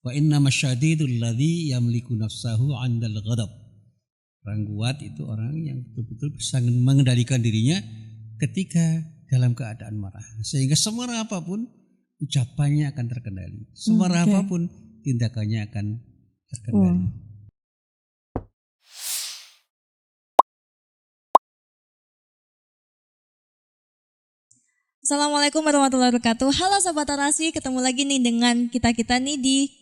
Wa inna masyadidul ladzi yamliku nafsahu 'indal ghadab. Orang kuat itu orang yang betul-betul bisa mengendalikan dirinya ketika dalam keadaan marah. Sehingga semarah apapun ucapannya akan terkendali. Semarah apapun tindakannya akan terkendali. Assalamualaikum warahmatullahi wabarakatuh. Halo Sobat Orasi, ketemu lagi nih dengan kita nih di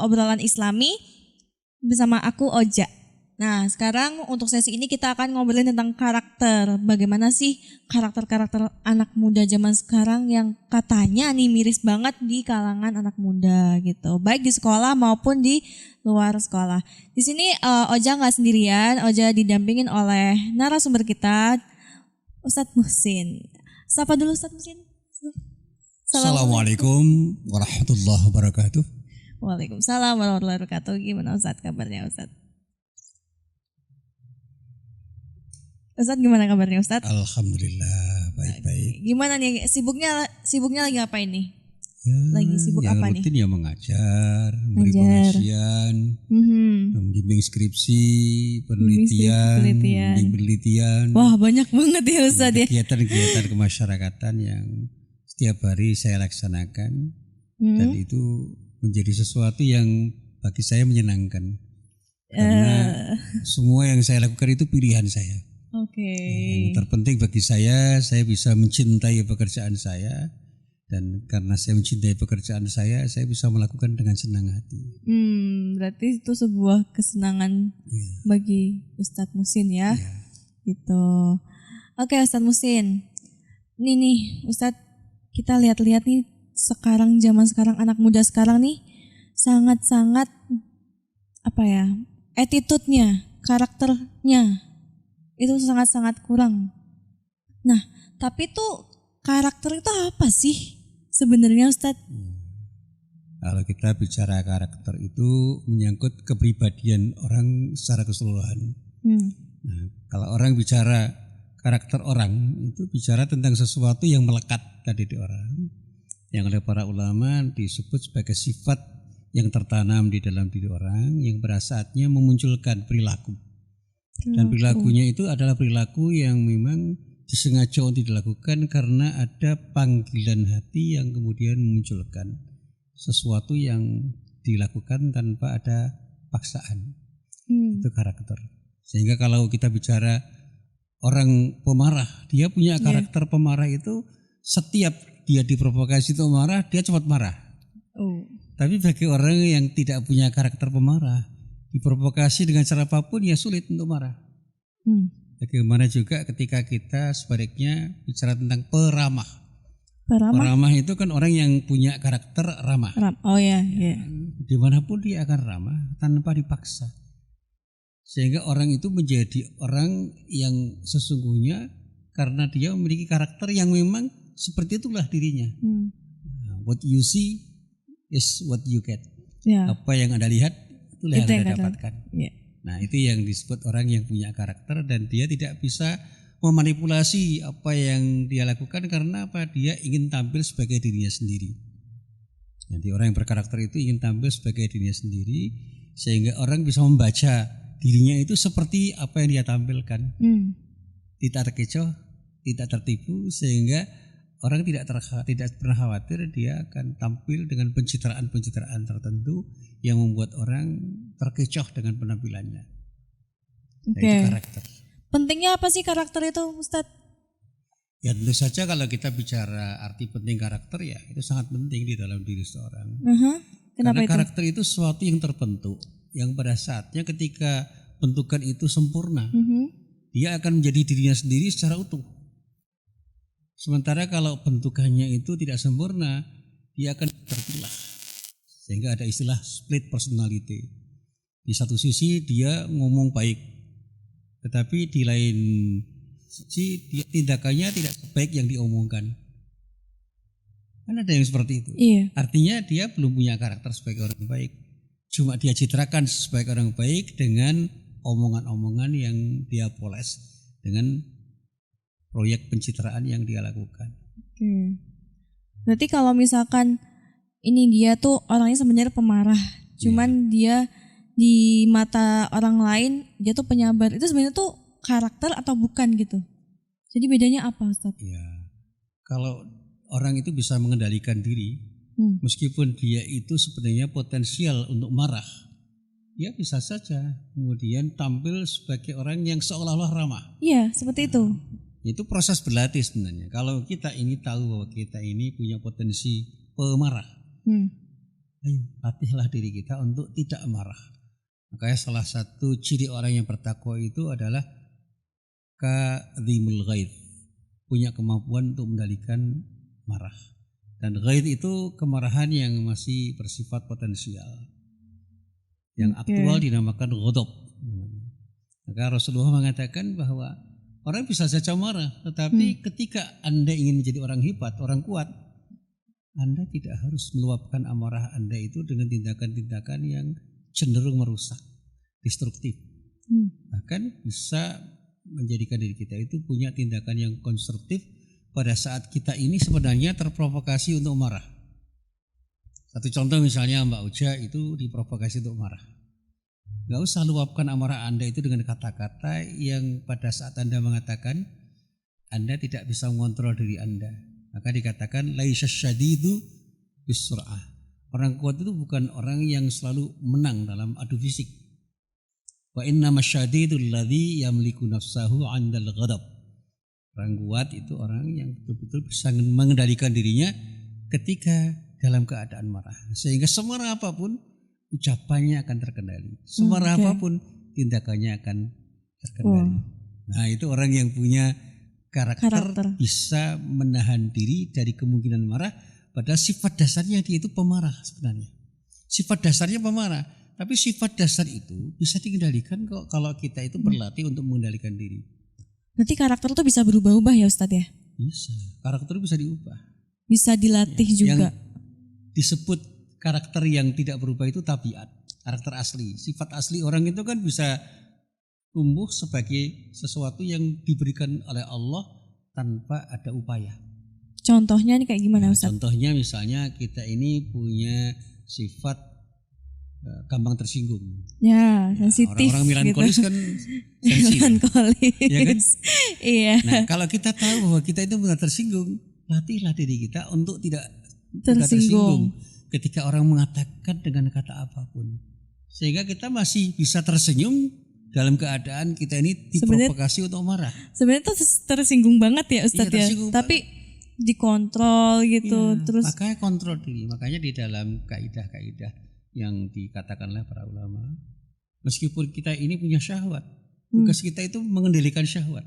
obrolan Islami bersama aku Oja. Nah sekarang untuk sesi ini kita akan ngobrolin tentang karakter. Bagaimana sih karakter-karakter anak muda zaman sekarang yang katanya nih miris banget di kalangan anak muda gitu. Baik di sekolah maupun di luar sekolah. Di sini Oja nggak sendirian, Oja didampingin oleh narasumber kita Ustadz Muhsin. Sapa dulu Ustadz Muhsin. Assalamualaikum warahmatullahi wabarakatuh. Waalaikumsalam warahmatullahi wabarakatuh. Gimana Ustadz kabarnya Ustadz? Ustadz gimana kabarnya Ustadz? Alhamdulillah baik-baik. Gimana nih sibuknya lagi ngapain nih? Lagi sibuk yang apa rutin nih? Ya mengajar, memberi pengajian, membimbing skripsi, penelitian. Wah banyak banget ya Ustadz ya. Kegiatan-kegiatan kemasyarakatan yang setiap hari saya laksanakan dan itu menjadi sesuatu yang bagi saya menyenangkan karena semua yang saya lakukan itu pilihan saya. Yang terpenting bagi saya bisa mencintai pekerjaan saya. Dan karena saya mencintai pekerjaan saya bisa melakukan dengan senang hati. Berarti itu sebuah kesenangan bagi Ustadz Muhsin ya. Gitu. Oke Ustadz Muhsin. Nih Ustadz, kita lihat-lihat nih zaman sekarang anak muda sekarang nih sangat-sangat attitude-nya, karakternya itu sangat-sangat kurang. Nah, tapi tuh karakter itu apa sih sebenarnya Ustadz? Kalau kita bicara karakter itu menyangkut kepribadian orang secara keseluruhan. Nah, kalau orang bicara karakter orang itu bicara tentang sesuatu yang melekat tadi di orang, yang oleh para ulama disebut sebagai sifat yang tertanam di dalam diri orang yang pada saatnya memunculkan perilaku. Dan perilakunya itu adalah perilaku yang memang disengaja untuk dilakukan karena ada panggilan hati yang kemudian memunculkan sesuatu yang dilakukan tanpa ada paksaan. Itu karakter. Sehingga kalau kita bicara orang pemarah, dia punya karakter pemarah itu setiap dia diprovokasi untuk marah, dia cepat marah. Tapi bagi orang yang tidak punya karakter pemarah, diprovokasi dengan cara apapun ya sulit untuk marah. Bagaimana juga ketika kita sebaliknya bicara tentang peramah. Peramah itu kan orang yang punya karakter ramah. Dimanapun dia akan ramah tanpa dipaksa. Sehingga orang itu menjadi orang yang sesungguhnya karena dia memiliki karakter yang memang seperti itulah dirinya. What you see is what you get. Apa yang Anda lihat itulah yang Anda dapatkan. Nah itu yang disebut orang yang punya karakter dan dia tidak bisa memanipulasi apa yang dia lakukan karena apa? Dia ingin tampil sebagai dirinya sendiri. Jadi orang yang berkarakter itu ingin tampil sebagai dirinya sendiri sehingga orang bisa membaca dirinya itu seperti apa yang dia tampilkan. Tidak terkecoh, tidak tertipu sehingga orang tidak pernah khawatir dia akan tampil dengan pencitraan-pencitraan tertentu yang membuat orang terkecoh dengan penampilannya. Nah, itu karakter. Pentingnya apa sih karakter itu Ustadz? Ya tentu saja kalau kita bicara arti penting karakter ya itu sangat penting di dalam diri seorang. Karena karakter itu sesuatu yang terbentuk, yang pada saatnya ketika bentukan itu sempurna, dia akan menjadi dirinya sendiri secara utuh. Sementara kalau bentukannya itu tidak sempurna, dia akan terpilah. Sehingga ada istilah split personality. Di satu sisi dia ngomong baik, tetapi di lain sisi dia tindakannya tidak sebaik yang diomongkan. Kan ada yang seperti itu. Artinya dia belum punya karakter sebagai orang baik. Cuma dia citrakan sebagai orang baik dengan omongan-omongan yang dia poles dengan proyek pencitraan yang dia lakukan. Berarti kalau misalkan ini dia tuh orangnya sebenarnya pemarah, cuman dia di mata orang lain dia tuh penyabar. Itu sebenarnya tuh karakter atau bukan gitu? Jadi bedanya apa, Ustaz? Ya, kalau orang itu bisa mengendalikan diri, meskipun dia itu sebenarnya potensial untuk marah, ya bisa saja kemudian tampil sebagai orang yang seolah-olah ramah. Iya, seperti itu. Itu proses berlatih sebenarnya. Kalau kita ini tahu bahwa kita ini punya potensi pemarah, ayo latihlah diri kita untuk tidak marah. Makanya salah satu ciri orang yang bertakwa itu adalah kadhimul ghaidh, punya kemampuan untuk mengendalikan marah. Dan ghaidh itu kemarahan yang masih bersifat potensial. Yang aktual dinamakan ghadab. Maka Rasulullah mengatakan bahwa orang bisa saja marah, tetapi ketika Anda ingin menjadi orang hebat, orang kuat, Anda tidak harus meluapkan amarah Anda itu dengan tindakan-tindakan yang cenderung merusak, destruktif. Bahkan bisa menjadikan diri kita itu punya tindakan yang konstruktif pada saat kita ini sebenarnya terprovokasi untuk marah. Satu contoh misalnya Mbak Uja itu diprovokasi untuk marah. Gak usah luapkan amarah Anda itu dengan kata-kata yang pada saat Anda mengatakan Anda tidak bisa mengontrol diri Anda. Maka dikatakan laisa syadidu bisur'ah. Orang kuat itu bukan orang yang selalu menang dalam adu fisik. Wa innama syadidul ladzi yamliku nafsahu 'indal ghadab. Orang kuat itu orang yang betul-betul bisa mengendalikan dirinya ketika dalam keadaan marah. Sehingga semarah apapun ucapannya akan terkendali. Semarah apapun tindakannya akan terkendali. Nah, itu orang yang punya karakter bisa menahan diri dari kemungkinan marah. Padahal sifat dasarnya dia itu pemarah sebenarnya. Sifat dasarnya pemarah. Tapi sifat dasar itu bisa dikendalikan kok kalau kita itu berlatih untuk mengendalikan diri. Berarti karakter itu bisa berubah-ubah ya Ustadz ya? Bisa. Karakter bisa diubah. Bisa dilatih juga. Yang disebut karakter yang tidak berubah itu tabiat. Karakter asli. Sifat asli orang itu kan bisa tumbuh sebagai sesuatu yang diberikan oleh Allah tanpa ada upaya. Contohnya nih kayak gimana Ustaz? Contohnya misalnya kita ini punya sifat gampang tersinggung. Ya, sensitif. Orang-orang melankolis gitu. Kan sensitif. Melankolis. Ya kan? Iya. Nah, kalau kita tahu bahwa kita itu benar tersinggung, latihlah diri kita untuk tidak tersinggung ketika orang mengatakan dengan kata apapun. Sehingga kita masih bisa tersenyum dalam keadaan kita ini diprovokasi untuk marah. Sebenarnya itu tersinggung banget ya Ustaz ya. Tapi dikontrol gitu terus. Makanya kontrol diri. Makanya di dalam kaidah-kaidah yang dikatakan oleh para ulama, meskipun kita ini punya syahwat, tugas kita itu mengendalikan syahwat.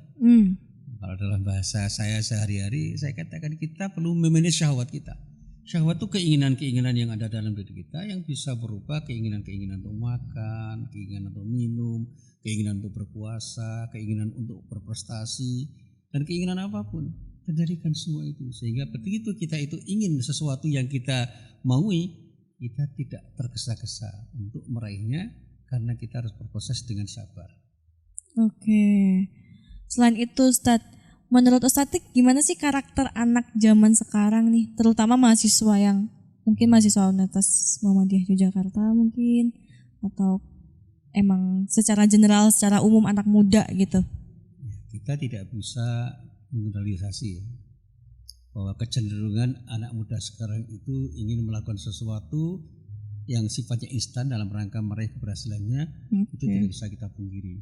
Kalau dalam bahasa saya sehari-hari, saya katakan kita perlu memanage syahwat kita. Syahwat itu keinginan-keinginan yang ada dalam diri kita yang bisa berubah keinginan-keinginan untuk makan, keinginan untuk minum, keinginan untuk berpuasa, keinginan untuk berprestasi, dan keinginan apapun. Kendalikan semua itu sehingga begitu kita itu ingin sesuatu yang kita maui, kita tidak tergesa-gesa untuk meraihnya karena kita harus berproses dengan sabar. Oke. Selain itu Ustadz, menurut Ustadz gimana sih karakter anak zaman sekarang nih, terutama mahasiswa yang mungkin mahasiswa Universitas Muhammadiyah Yogyakarta mungkin, atau emang secara general, secara umum anak muda gitu? Kita tidak bisa mengeneralisasi ya, bahwa kecenderungan anak muda sekarang itu ingin melakukan sesuatu yang sifatnya instan dalam rangka meraih keberhasilannya, itu tidak bisa kita pungkiri.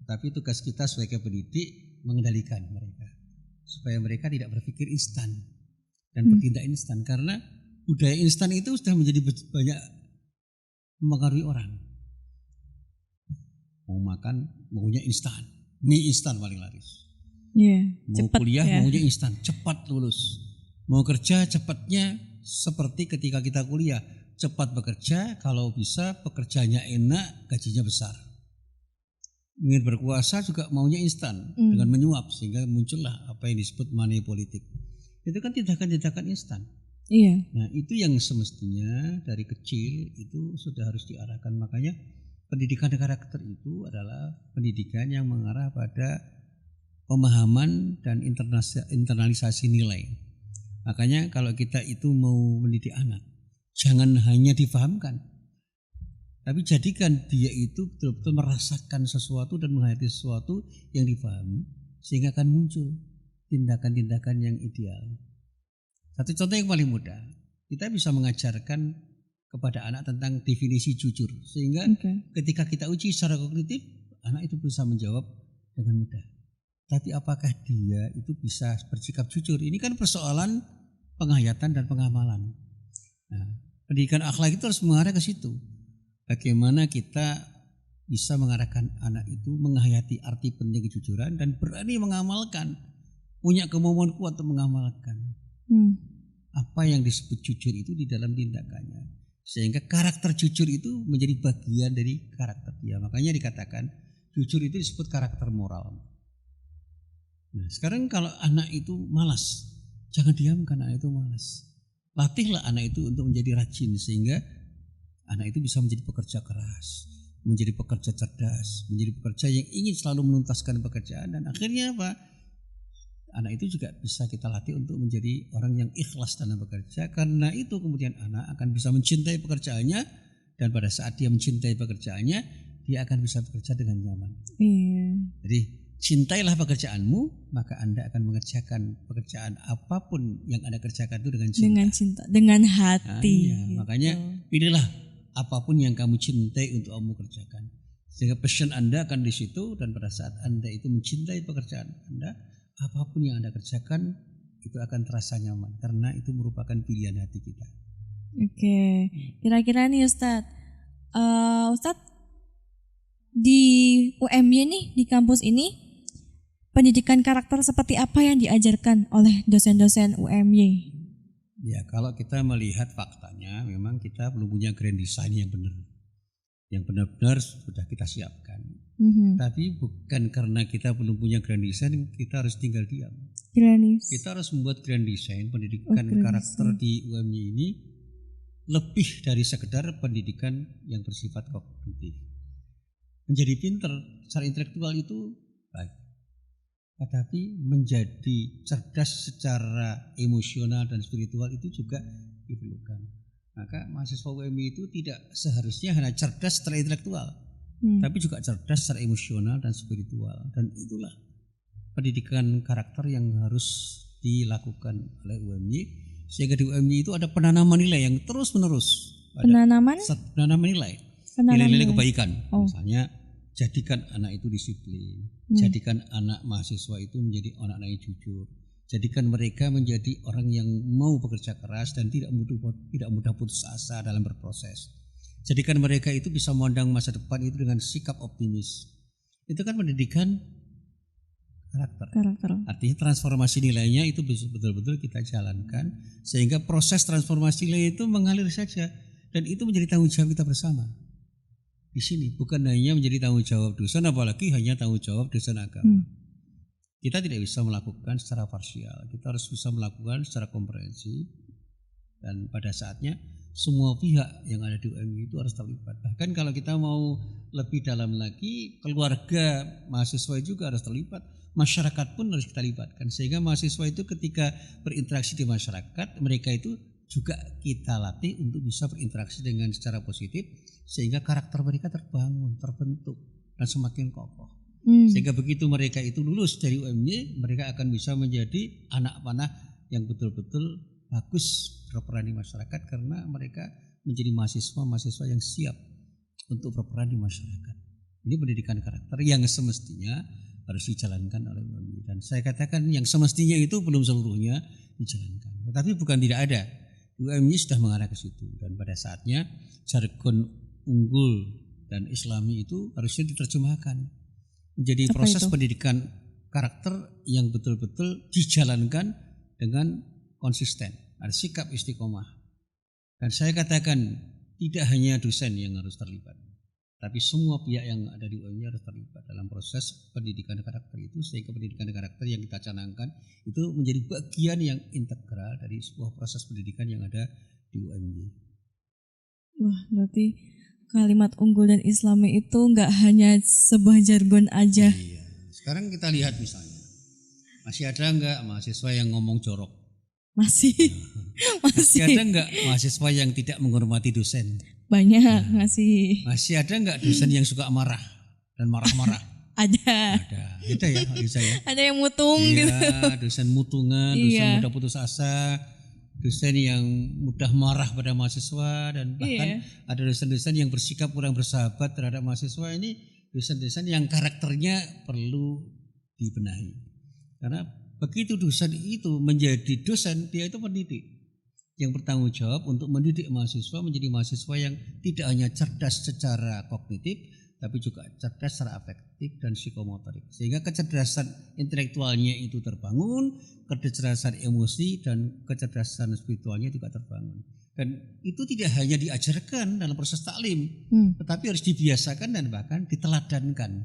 Tapi tugas kita sebagai pendidik mengendalikan mereka supaya mereka tidak berpikir instan dan bertindak instan, karena budaya instan itu sudah menjadi banyak mempengaruhi orang. Mau makan maunya instan, mie instan paling laris. Mau kuliah maunya instan, cepat lulus. Mau kerja cepatnya seperti ketika kita kuliah, cepat bekerja, kalau bisa pekerjaannya enak, gajinya besar. Ingin berkuasa juga maunya instan dengan menyuap, sehingga muncullah apa yang disebut money politik. Itu kan tindakan-tindakan instan. Iya. Nah, itu yang semestinya dari kecil itu sudah harus diarahkan. Makanya pendidikan karakter itu adalah pendidikan yang mengarah pada pemahaman dan internalisasi nilai. Makanya kalau kita itu mau mendidik anak, jangan hanya difahamkan, tapi jadikan dia itu betul-betul merasakan sesuatu dan menghayati sesuatu yang difahami, sehingga akan muncul tindakan-tindakan yang ideal. Satu contoh yang paling mudah, kita bisa mengajarkan kepada anak tentang definisi jujur, sehingga ketika kita uji secara kognitif, anak itu bisa menjawab dengan mudah. Tapi apakah dia itu bisa bersikap jujur? Ini kan persoalan penghayatan dan pengamalan. Nah, pendidikan akhlak itu harus mengarah ke situ. Bagaimana kita bisa mengarahkan anak itu menghayati arti penting kejujuran dan berani mengamalkan, punya kemauan kuat untuk mengamalkan apa yang disebut jujur itu di dalam tindakannya. Sehingga karakter jujur itu menjadi bagian dari karakter dia. Makanya dikatakan jujur itu disebut karakter moral. Nah, sekarang kalau anak itu malas, jangan diamkan anak itu malas. Latihlah anak itu untuk menjadi rajin, sehingga anak itu bisa menjadi pekerja keras, menjadi pekerja cerdas, menjadi pekerja yang ingin selalu menuntaskan pekerjaan. Dan akhirnya apa? Anak itu juga bisa kita latih untuk menjadi orang yang ikhlas dalam bekerja. Karena itu kemudian anak akan bisa mencintai pekerjaannya, dan pada saat dia mencintai pekerjaannya, dia akan bisa bekerja dengan nyaman. Jadi cintailah pekerjaanmu, maka Anda akan mengerjakan pekerjaan apapun yang Anda kerjakan itu dengan cinta. Dengan cinta, dengan hati. Gitu. Makanya pilihlah apapun yang kamu cintai untuk kamu kerjakan. Sehingga passion Anda akan di situ, dan pada saat Anda itu mencintai pekerjaan Anda, apapun yang Anda kerjakan itu akan terasa nyaman, karena itu merupakan pilihan hati kita. Oke, kira-kira nih Ustadz, Ustadz di UMY nih, di kampus ini, pendidikan karakter seperti apa yang diajarkan oleh dosen-dosen UMY? Ya, kalau kita melihat faktanya, memang kita belum punya grand design yang benar. Yang benar-benar sudah kita siapkan. Tapi bukan karena kita belum punya grand design, kita harus tinggal diam. Kita harus membuat grand design pendidikan karakter di UMY ini lebih dari sekedar pendidikan yang bersifat kognitif. Menjadi pinter secara intelektual itu baik, tetapi menjadi cerdas secara emosional dan spiritual itu juga diperlukan. Maka mahasiswa UMY itu tidak seharusnya hanya cerdas secara intelektual, tapi juga cerdas secara emosional dan spiritual. Dan itulah pendidikan karakter yang harus dilakukan oleh UMY, sehingga di UMY itu ada penanaman nilai yang terus menerus. Penanaman nilai-nilai kebaikan. Misalnya jadikan anak itu disiplin, jadikan anak mahasiswa itu menjadi anak-anak yang jujur, jadikan mereka menjadi orang yang mau bekerja keras dan tidak mudah putus asa dalam berproses. Jadikan mereka itu bisa memandang masa depan itu dengan sikap optimis. Itu kan pendidikan karakter. Artinya transformasi nilainya itu betul-betul kita jalankan, sehingga proses transformasi nilai itu mengalir saja, dan itu menjadi tanggung jawab kita bersama. Di sini bukan hanya menjadi tanggung jawab dosen, apalagi hanya tanggung jawab dosen agama. Kita tidak bisa melakukan secara parsial, kita harus bisa melakukan secara komprehensif, dan pada saatnya semua pihak yang ada di UMY itu harus terlibat. Bahkan kalau kita mau lebih dalam lagi, keluarga mahasiswa juga harus terlibat, masyarakat pun harus kita libatkan, sehingga mahasiswa itu ketika berinteraksi di masyarakat, mereka itu juga kita latih untuk bisa berinteraksi dengan secara positif, sehingga karakter mereka terbangun, terbentuk, dan semakin kokoh. Sehingga begitu mereka itu lulus dari UMY, mereka akan bisa menjadi anak panah yang betul-betul bagus berperan di masyarakat, karena mereka menjadi mahasiswa yang siap untuk berperan di masyarakat. Ini pendidikan karakter yang semestinya harus dijalankan oleh UMY. Dan saya katakan yang semestinya itu belum seluruhnya dijalankan. Tetapi bukan tidak ada. UMY sudah mengarah ke situ, dan pada saatnya jargon unggul dan islami itu harusnya diterjemahkan menjadi proses pendidikan karakter yang betul-betul dijalankan dengan konsisten, ada sikap istiqomah. Dan saya katakan tidak hanya dosen yang harus terlibat, tapi semua pihak yang ada di UMY harus terlibat dalam proses pendidikan karakter itu, sehingga pendidikan karakter yang kita canangkan itu menjadi bagian yang integral dari sebuah proses pendidikan yang ada di UMY. Wah, berarti kalimat unggul dan islami itu nggak hanya sebuah jargon aja. Iya. Sekarang kita lihat misalnya, masih ada nggak mahasiswa yang ngomong jorok? Masih ada enggak mahasiswa yang tidak menghormati dosen? banyak masih. Masih ada enggak dosen yang suka marah dan marah-marah? Ada. Ada ya, bisa ya. Ada yang mutung Iya, gitu. dosen mutungan, dosen Iya. mudah putus asa, dosen yang mudah marah pada mahasiswa, dan bahkan ada dosen-dosen yang bersikap kurang bersahabat terhadap mahasiswa. Ini dosen-dosen yang karakternya perlu dibenahi. Karena begitu dosen itu menjadi dosen, dia itu pendidik yang bertanggung jawab untuk mendidik mahasiswa menjadi mahasiswa yang tidak hanya cerdas secara kognitif, tapi juga cerdas secara afektif dan psikomotorik. Sehingga kecerdasan intelektualnya itu terbangun, kecerdasan emosi dan kecerdasan spiritualnya juga terbangun. Dan itu tidak hanya diajarkan dalam proses taklim, tetapi harus dibiasakan dan bahkan diteladankan.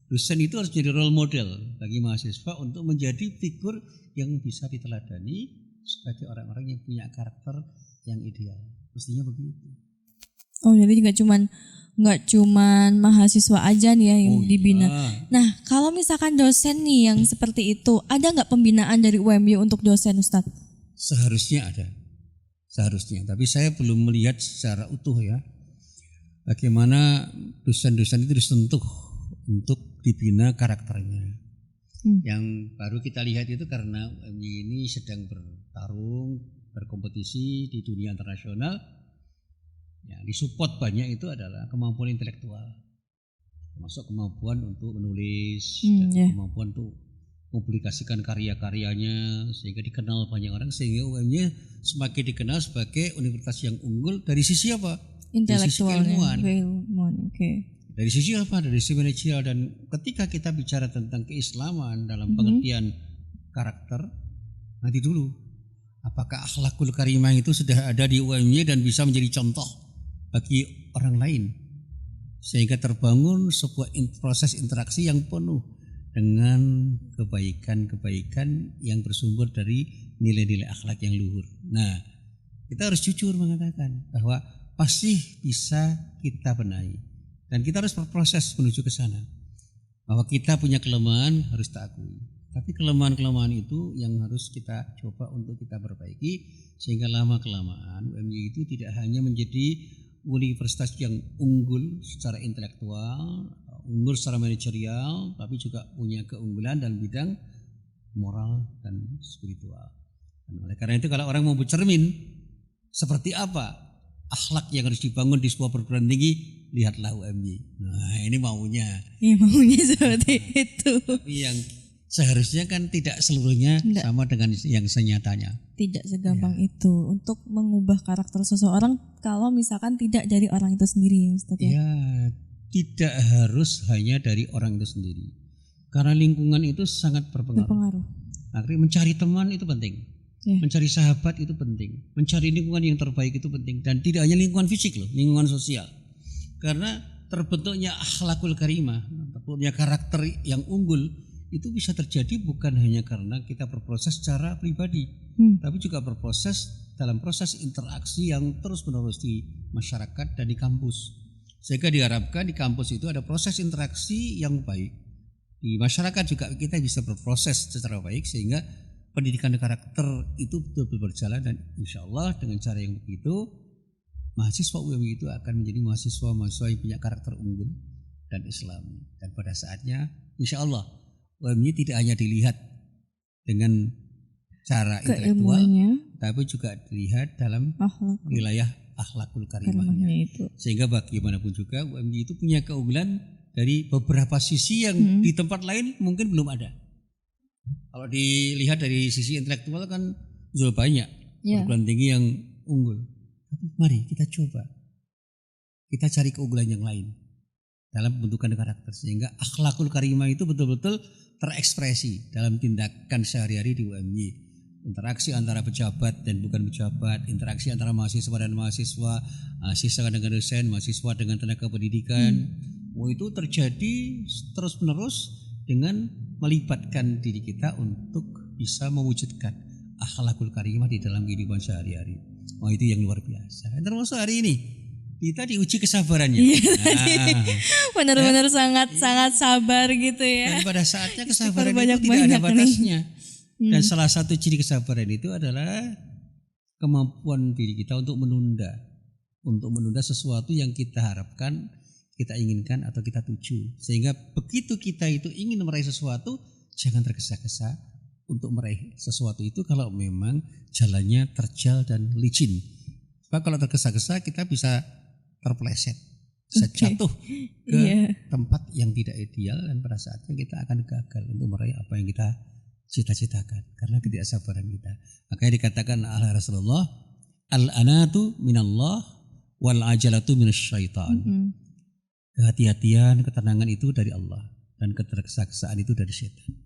Dosen itu harus menjadi role model bagi mahasiswa untuk menjadi figur yang bisa diteladani sebagai orang-orang yang punya karakter yang ideal. Mestinya begitu. Oh, jadi nggak cuman mahasiswa aja nih ya yang dibina. Nah, kalau misalkan dosen nih yang seperti itu, ada nggak pembinaan dari UMY untuk dosen, Ustadz? Seharusnya ada, seharusnya. Tapi saya belum melihat secara utuh ya, bagaimana dosen-dosen itu disentuh untuk dibina karakternya. Yang baru kita lihat itu karena UMY ini sedang bertarung, berkompetisi di dunia internasional. Ya, disupport banyak itu adalah kemampuan intelektual, termasuk kemampuan untuk menulis, dan kemampuan untuk mempublikasikan karya-karyanya sehingga dikenal banyak orang, sehingga UMY semakin dikenal sebagai universitas yang unggul dari sisi apa? Intelektualnya, Dari sisi apa? Dari sisi manajerial. Dan ketika kita bicara tentang keislaman dalam pengertian karakter, nanti dulu, apakah akhlakul karimah itu sudah ada di UMY dan bisa menjadi contoh bagi orang lain, sehingga terbangun sebuah proses interaksi yang penuh dengan kebaikan-kebaikan yang bersumber dari nilai-nilai akhlak yang luhur. Nah, kita harus jujur mengatakan bahwa pasti bisa kita benahi dan kita harus berproses menuju ke sana. Bahwa kita punya kelemahan harus kita akui, tapi kelemahan-kelemahan itu yang harus kita coba untuk kita perbaiki, sehingga lama-kelamaan UMY itu tidak hanya menjadi universitas yang unggul secara intelektual, unggul secara manajerial, tapi juga punya keunggulan dalam bidang moral dan spiritual. Dan oleh karena itu kalau orang mau bercermin seperti apa akhlak yang harus dibangun di sebuah perguruan tinggi, lihatlah UMY. Nah, ini maunya. Iya, maunya seperti itu. Tapi yang seharusnya kan tidak seluruhnya sama dengan yang senyatanya. Tidak segampang itu untuk mengubah karakter seseorang kalau misalkan tidak dari orang itu sendiri, Ustaz ya. Ya, tidak harus hanya dari orang itu sendiri. Karena lingkungan itu sangat berpengaruh. Akhirnya mencari teman itu penting. Mencari sahabat itu penting. Mencari lingkungan yang terbaik itu penting, dan tidak hanya lingkungan fisik loh, lingkungan sosial. Karena terbentuknya akhlakul karimah, terbentuknya karakter yang unggul itu bisa terjadi bukan hanya karena kita berproses secara pribadi, tapi juga berproses dalam proses interaksi yang terus-menerus di masyarakat dan di kampus. Sehingga diharapkan di kampus itu ada proses interaksi yang baik. Di masyarakat juga kita bisa berproses secara baik, sehingga pendidikan karakter itu betul-betul berjalan, dan insya Allah dengan cara yang begitu mahasiswa UMY itu akan menjadi mahasiswa yang punya karakter unggul dan Islami. Dan pada saatnya insya Allah UMY tidak hanya dilihat dengan cara intelektual, tapi juga dilihat dalam wilayah akhlakul karimahnya. Sehingga bagaimanapun juga UMY itu punya keunggulan dari beberapa sisi yang di tempat lain mungkin belum ada. Kalau dilihat dari sisi intelektual kan sudah banyak perguruan tinggi yang unggul. Tapi mari kita coba, kita cari keunggulan yang lain dalam pembentukan karakter, sehingga akhlakul karimah itu betul-betul terekspresi dalam tindakan sehari-hari di UMY. Interaksi antara pejabat dan bukan pejabat, interaksi antara mahasiswa dan mahasiswa, mahasiswa dengan dosen, mahasiswa dengan tenaga pendidikan. Itu terjadi terus-menerus dengan melibatkan diri kita untuk bisa mewujudkan akhlakul karimah di dalam kehidupan sehari-hari. Itu yang luar biasa. Termasuk hari ini kita diuji kesabarannya. Benar-benar sangat sabar gitu ya. Dan pada saatnya kesabaran itu tidak ada batasnya. Dan salah satu ciri kesabaran itu adalah kemampuan diri kita untuk menunda sesuatu yang kita harapkan, kita inginkan atau kita tuju. Sehingga begitu kita itu ingin meraih sesuatu, jangan tergesa-gesa untuk meraih sesuatu itu kalau memang jalannya terjal dan licin. Sebab kalau tergesa-gesa kita bisa terpeleset, bisa jatuh ke tempat yang tidak ideal dan pada saatnya kita akan gagal untuk meraih apa yang kita cita-citakan karena ketidaksabaran kita. Makanya dikatakan oleh Rasulullah, al-anatu minallah wal ajalatu minasyaitan. Kehati-hatian, ketenangan itu dari Allah dan ketergesa-gesaan itu dari setan.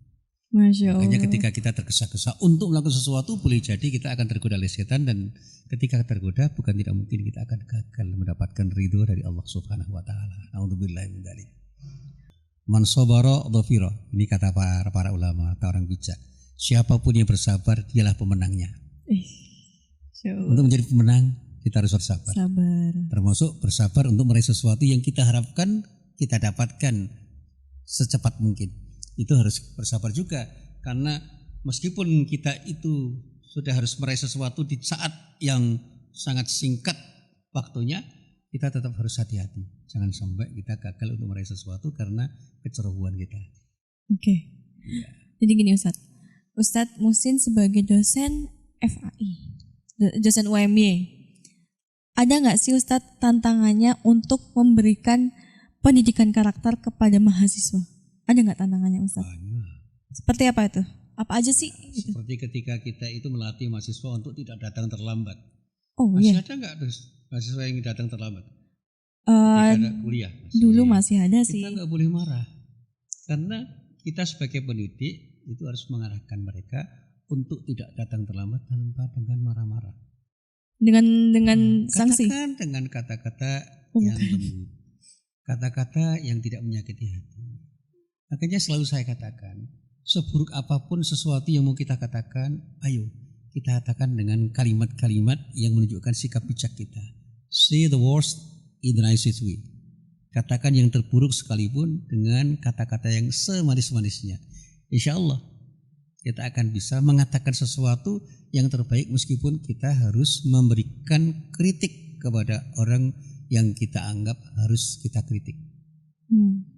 Masya Allah. Makanya ketika kita tergesa-gesa untuk melakukan sesuatu, boleh jadi kita akan tergoda oleh setan, dan ketika tergoda bukan tidak mungkin kita akan gagal mendapatkan ridho dari Allah Subhanahu wa taala. Nauzubillahi min dzalik. Man sabara dhafira. Ini kata para ulama atau orang bijak. Siapapun yang bersabar dialah pemenangnya. Untuk menjadi pemenang kita harus bersabar. Sabar. Termasuk bersabar untuk meraih sesuatu yang kita harapkan kita dapatkan secepat mungkin. Itu harus bersabar juga, karena meskipun kita itu sudah harus meraih sesuatu di saat yang sangat singkat waktunya, kita tetap harus hati-hati. Jangan sampai kita gagal untuk meraih sesuatu karena kecerobohan kita. Oke. Ya. Jadi gini Ustadz Muhsin sebagai dosen FAI, dosen UMY, ada nggak sih Ustadz tantangannya untuk memberikan pendidikan karakter kepada mahasiswa? Ada nggak tantangannya Ustadz? Banyak. Seperti apa itu? Apa aja sih? Seperti ketika kita itu melatih mahasiswa untuk tidak datang terlambat. Oh masih iya. ada nggak mahasiswa yang datang terlambat? Ada kuliah. Dulu masih ada sih. Kita nggak boleh marah, karena kita sebagai pendidik itu harus mengarahkan mereka untuk tidak datang terlambat tanpa dengan marah-marah. Dengan sanksi. Katakan dengan kata-kata yang lembut, kata-kata yang tidak menyakiti hati. Makanya selalu saya katakan, seburuk apapun sesuatu yang mau kita katakan, ayo kita katakan dengan kalimat-kalimat yang menunjukkan sikap bijak kita. Say the worst in the nicest way. Katakan yang terburuk sekalipun dengan kata-kata yang semanis-manisnya. Insya Allah kita akan bisa mengatakan sesuatu yang terbaik meskipun kita harus memberikan kritik kepada orang yang kita anggap harus kita kritik.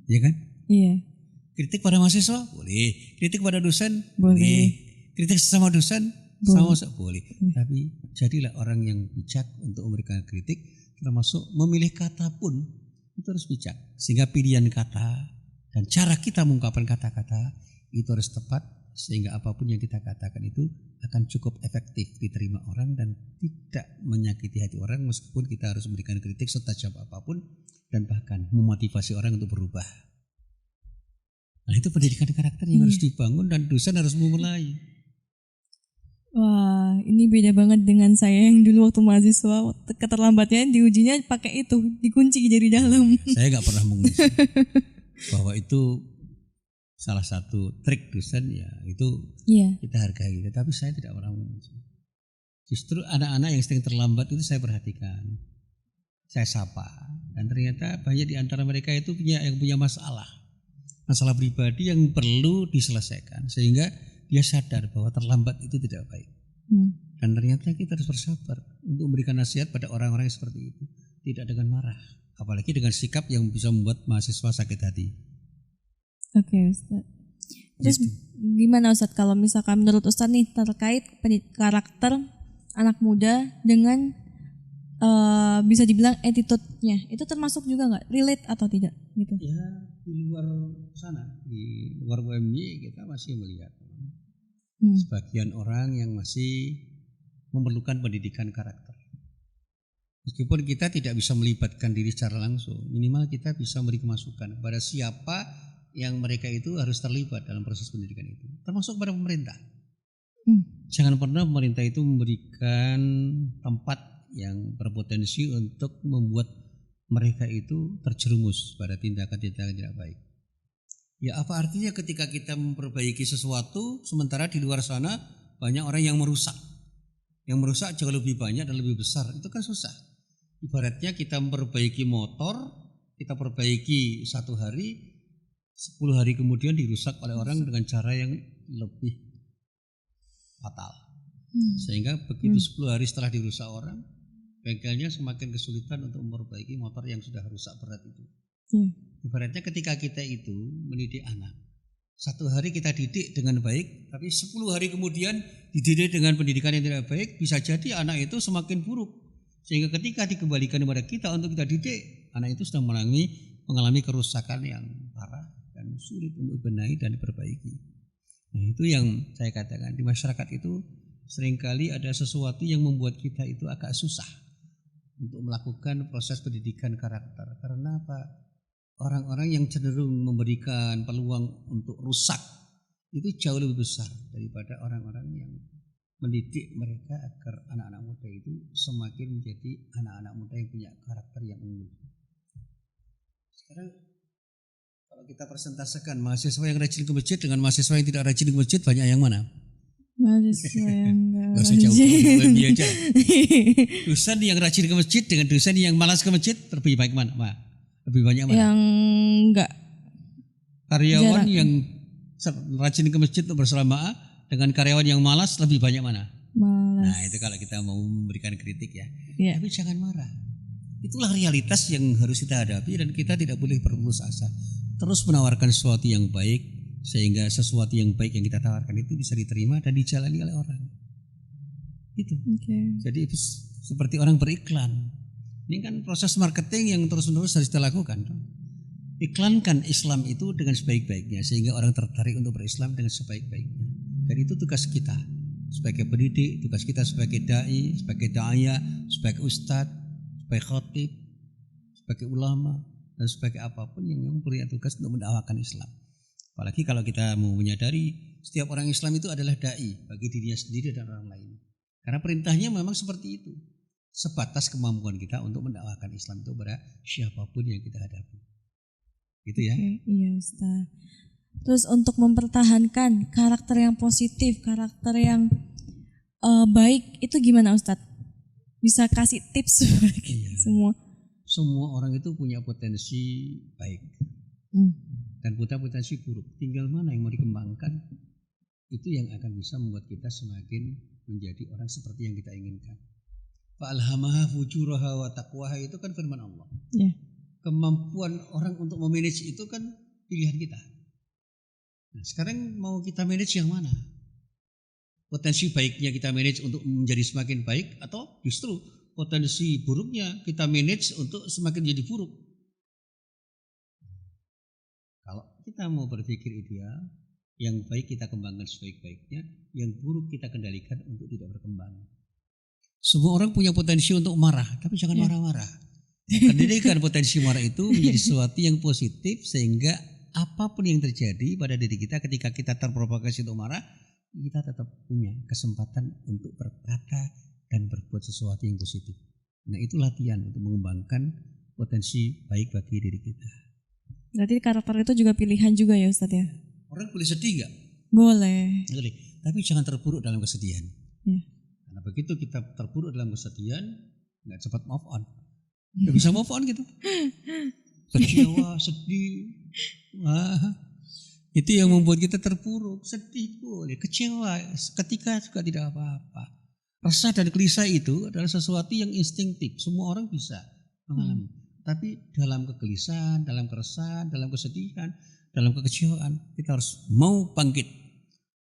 Iya kan? Iya. Kritik pada mahasiswa boleh, kritik pada dosen boleh, kritik sesama dosen sama boleh. Tapi jadilah orang yang bijak untuk memberikan kritik, termasuk memilih kata pun itu harus bijak. Sehingga pilihan kata dan cara kita mengungkapkan kata-kata itu harus tepat, sehingga apapun yang kita katakan itu akan cukup efektif diterima orang dan tidak menyakiti hati orang, meskipun kita harus memberikan kritik setajam apapun dan bahkan memotivasi orang untuk berubah. Nah, itu pendidikan karakter yang harus dibangun dan dosen harus memulai. Wah, ini beda banget dengan saya yang dulu waktu mahasiswa, keterlambatnya diujinya pakai itu, dikunci dari dalam. Saya nggak pernah mengunci bahwa itu salah satu trik dosen, ya itu kita hargai. Tapi saya tidak pernah mengunci. Justru anak-anak yang sering terlambat itu saya perhatikan, saya sapa, dan ternyata banyak di antara mereka itu punya masalah pribadi yang perlu diselesaikan, sehingga dia sadar bahwa terlambat itu tidak baik. Dan ternyata kita harus bersabar untuk memberikan nasihat pada orang-orang yang seperti itu, tidak dengan marah, apalagi dengan sikap yang bisa membuat mahasiswa sakit hati. Oke, Ustaz. Terus gimana Ustaz kalau misalkan menurut Ustaz nih terkait karakter anak muda dengan bisa dibilang attitude-nya, itu termasuk juga nggak, relate atau tidak gitu? Ya, di luar sana, di luar UMY kita masih melihat sebagian orang yang masih memerlukan pendidikan karakter. Meskipun kita tidak bisa melibatkan diri secara langsung, minimal kita bisa memberi masukan kepada siapa yang mereka itu harus terlibat dalam proses pendidikan itu, termasuk pada pemerintah. Jangan pernah pemerintah itu memberikan tempat yang berpotensi untuk membuat mereka itu terjerumus pada tindakan-tindakan tidak baik. Ya, apa artinya ketika kita memperbaiki sesuatu sementara di luar sana banyak orang yang merusak. Yang merusak jauh lebih banyak dan lebih besar, itu kan susah. Ibaratnya kita memperbaiki motor, kita perbaiki 1 hari, 10 hari kemudian dirusak oleh orang dengan cara yang lebih fatal. Sehingga begitu 10 hari setelah dirusak orang, bengkelnya semakin kesulitan untuk memperbaiki motor yang sudah rusak berat itu. Ibaratnya ketika kita itu mendidik anak, 1 hari kita didik dengan baik, tapi 10 hari kemudian dididik dengan pendidikan yang tidak baik, bisa jadi anak itu semakin buruk. Sehingga ketika dikembalikan kepada kita untuk kita didik, anak itu sudah mengalami kerusakan yang parah dan sulit untuk dibenahi dan diperbaiki. Nah, itu yang saya katakan, di masyarakat itu seringkali ada sesuatu yang membuat kita itu agak susah untuk melakukan proses pendidikan karakter. Karena apa? Orang-orang yang cenderung memberikan peluang untuk rusak itu jauh lebih besar daripada orang-orang yang mendidik mereka agar anak-anak muda itu semakin menjadi anak-anak muda yang punya karakter yang unggul. Sekarang kalau kita presentasikan mahasiswa yang rajin ke masjid dengan mahasiswa yang tidak rajin ke masjid, banyak yang mana? Mahasiswa yang enggak usah jauh, lebih aja. Dosen yang rajin ke masjid dengan dosen yang malas ke masjid, lebih baik mana? Lebih banyak mana? Yang enggak. Karyawan yang rajin ke masjid untuk berselamaah dengan karyawan yang malas, lebih banyak mana? Malas. Nah, itu kalau kita mau memberikan kritik ya. Yeah. Tapi jangan marah. Itulah realitas yang harus kita hadapi dan kita tidak boleh berputus asa. Terus menawarkan sesuatu yang baik sehingga sesuatu yang baik yang kita tawarkan itu bisa diterima dan dijalani oleh orang. Itu. Jadi seperti orang beriklan. Ini kan proses marketing yang terus-menerus harus kita lakukan. Iklankan Islam itu dengan sebaik-baiknya sehingga orang tertarik untuk berislam dengan sebaik-baiknya. Dan itu tugas kita sebagai pendidik, tugas kita sebagai dai, sebagai da'iyah, sebagai ustadz, sebagai khatib, sebagai ulama, dan sebagai apapun yang punya tugas untuk mendakwakan Islam. Apalagi kalau kita mau menyadari setiap orang Islam itu adalah dai bagi dirinya sendiri dan orang lain. Karena perintahnya memang seperti itu. Sebatas kemampuan kita untuk mendakwakan Islam itu kepada siapapun yang kita hadapi. Gitu ya. Iya Ustaz. Terus untuk mempertahankan karakter yang positif, karakter yang baik itu gimana Ustadz? Bisa kasih tips bagi semua? Semua orang itu punya potensi baik dan punya potensi buruk. Tinggal mana yang mau dikembangkan, itu yang akan bisa membuat kita semakin menjadi orang seperti yang kita inginkan. Fa'alhamaha fujuraha wa taqwaha itu kan firman Allah. Kemampuan orang untuk memanage itu kan pilihan kita. Nah, sekarang mau kita manage yang mana? Potensi baiknya kita manage untuk menjadi semakin baik atau justru potensi buruknya kita manage untuk semakin jadi buruk? Kalau kita mau berpikir ideal, yang baik kita kembangkan sebaik-baiknya, yang buruk kita kendalikan untuk tidak berkembang. Semua orang punya potensi untuk marah, tapi jangan marah-marah. Kendalikan potensi marah itu menjadi sesuatu yang positif sehingga apapun yang terjadi pada diri kita ketika kita terprovokasi untuk marah, kita tetap punya kesempatan untuk berkata dan berbuat sesuatu yang positif. Nah, itu latihan untuk mengembangkan potensi baik bagi diri kita. Berarti karakter itu juga pilihan juga ya Ustadz ya? Orang boleh sedih enggak? Boleh. Boleh, tapi jangan terpuruk dalam kesedihan. Ya. Karena begitu kita terpuruk dalam kesedihan, enggak cepat move on. Enggak bisa move on gitu. Kecewa, sedih. Wah, itu yang membuat kita terpuruk, sedih boleh, kecewa ketika juga tidak apa-apa. Resah dan gelisah itu adalah sesuatu yang instinktif, semua orang bisa mengalami. Tapi dalam kegelisahan, dalam keresahan, dalam kesedihan, dalam kekecewaan, kita harus mau bangkit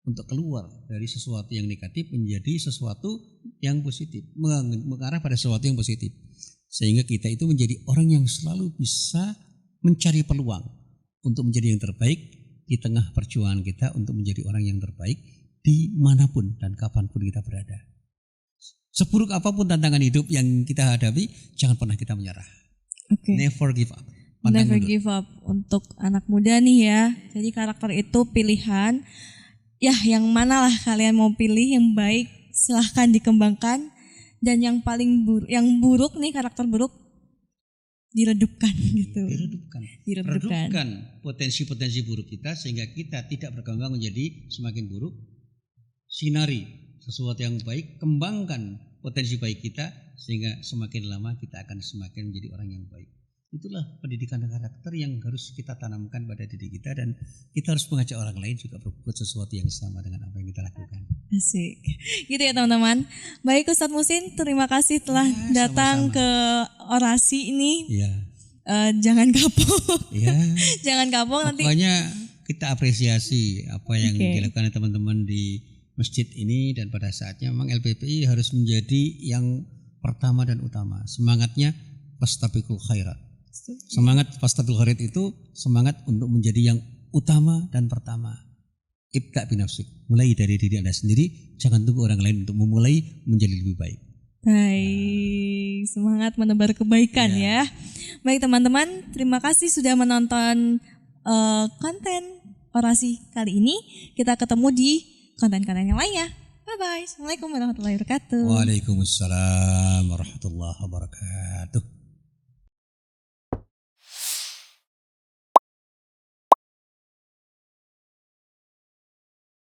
untuk keluar dari sesuatu yang negatif menjadi sesuatu yang positif, mengarah pada sesuatu yang positif. Sehingga kita itu menjadi orang yang selalu bisa mencari peluang untuk menjadi yang terbaik di tengah perjuangan kita untuk menjadi orang yang terbaik dimanapun dan kapanpun kita berada. Seburuk apapun tantangan hidup yang kita hadapi, jangan pernah kita menyerah. Never give up. Never give up untuk anak muda nih ya. Jadi karakter itu pilihan. Ya, yang manalah kalian mau pilih yang baik, silahkan dikembangkan. Dan yang paling buruk, yang buruk nih, karakter buruk, diredupkan gitu. Redupkan potensi-potensi buruk kita sehingga kita tidak berkembang menjadi semakin buruk. Sinari sesuatu yang baik, kembangkan potensi baik kita sehingga semakin lama kita akan semakin menjadi orang yang baik. Itulah pendidikan karakter yang harus kita tanamkan pada diri kita, dan kita harus mengajak orang lain juga berbuat sesuatu yang sama dengan apa yang kita lakukan. Asik. Gitu ya teman-teman. Baik Ustadz Muhsin, terima kasih telah datang ke orasi ini. Iya. Jangan kapok. Iya. Jangan kapok nanti. Pokoknya kita apresiasi apa yang dilakukan teman-teman di masjid ini, dan pada saatnya memang LPPI harus menjadi yang pertama dan utama. Semangatnya fastabiqul khairat. Semangat fastabiqul khairat itu semangat untuk menjadi yang utama dan pertama. Ibda binafsik, mulai dari diri Anda sendiri, jangan tunggu orang lain untuk memulai menjadi lebih baik. Baik, semangat menebar kebaikan ya. Baik teman-teman, terima kasih sudah menonton konten orasi kali ini. Kita ketemu di konten-konten yang lainnya. Bye-bye. Assalamualaikum warahmatullahi wabarakatuh. Waalaikumsalam warahmatullahi wabarakatuh.